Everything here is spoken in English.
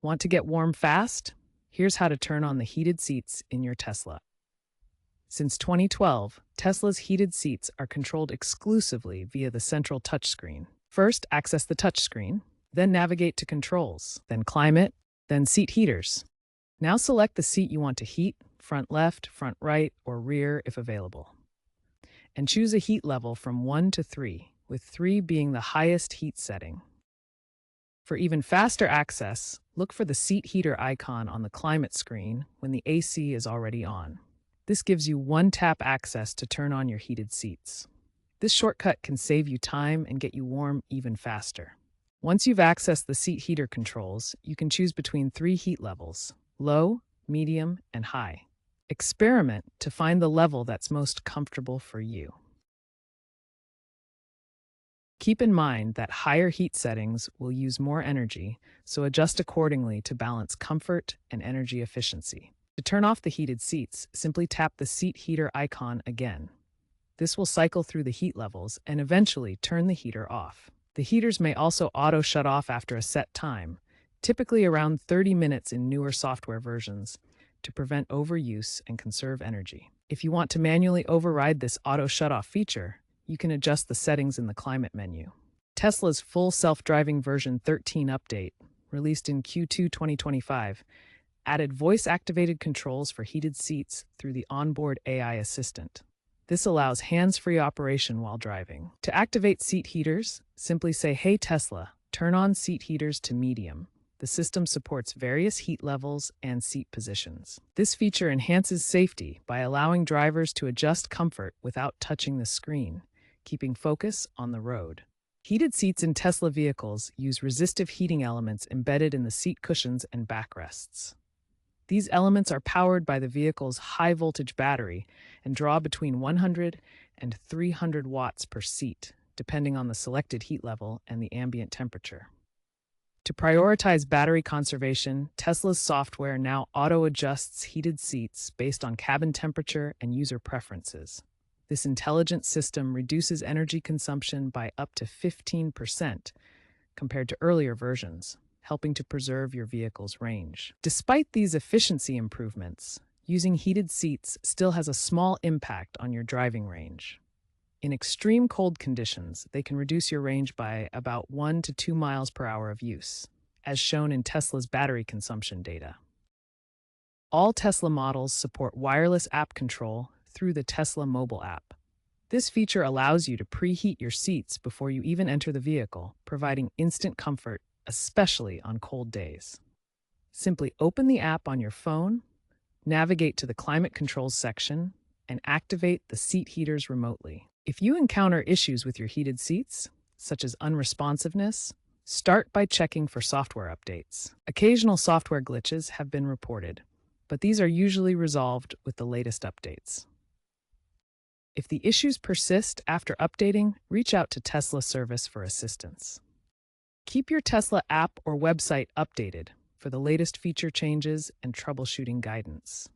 Want to get warm fast? Here's how to turn on the heated seats in your Tesla. Since 2012, Tesla's heated seats are controlled exclusively via the central touchscreen. First, access the touchscreen, then navigate to Controls, then Climate, then Seat Heaters. Now select the seat you want to heat, front left, front right, or rear if available. And choose a heat level from 1 to 3, with 3 being the highest heat setting. For even faster access, look for the seat heater icon on the climate screen when the AC is already on. This gives you one-tap access to turn on your heated seats. This shortcut can save you time and get you warm even faster. Once you've accessed the seat heater controls, you can choose between 3 heat levels: low, medium, and high. Experiment to find the level that's most comfortable for you. Keep in mind that higher heat settings will use more energy, so adjust accordingly to balance comfort and energy efficiency. To turn off the heated seats, simply tap the seat heater icon again. This will cycle through the heat levels and eventually turn the heater off. The heaters may also auto shut off after a set time, typically around 30 minutes in newer software versions, to prevent overuse and conserve energy. If you want to manually override this auto shut-off feature, you can adjust the settings in the climate menu. Tesla's full self-driving version 13 update, released in Q2 2025, added voice-activated controls for heated seats through the onboard AI assistant. This allows hands-free operation while driving. To activate seat heaters, simply say, "Hey Tesla, turn on seat heaters to medium." The system supports various heat levels and seat positions. This feature enhances safety by allowing drivers to adjust comfort without touching the screen, keeping focus on the road. Heated seats in Tesla vehicles use resistive heating elements embedded in the seat cushions and backrests. These elements are powered by the vehicle's high-voltage battery and draw between 100 and 300 watts per seat, depending on the selected heat level and the ambient temperature. To prioritize battery conservation, Tesla's software now auto-adjusts heated seats based on cabin temperature and user preferences. This intelligent system reduces energy consumption by up to 15% compared to earlier versions, helping to preserve your vehicle's range. Despite these efficiency improvements, using heated seats still has a small impact on your driving range. In extreme cold conditions, they can reduce your range by about 1 to 2 miles per hour of use, as shown in Tesla's battery consumption data. All Tesla models support wireless app control through the Tesla mobile app. This feature allows you to preheat your seats before you even enter the vehicle, providing instant comfort, especially on cold days. Simply open the app on your phone, navigate to the climate controls section, and activate the seat heaters remotely. If you encounter issues with your heated seats, such as unresponsiveness, start by checking for software updates. Occasional software glitches have been reported, but these are usually resolved with the latest updates. If the issues persist after updating, reach out to Tesla Service for assistance. Keep your Tesla app or website updated for the latest feature changes and troubleshooting guidance.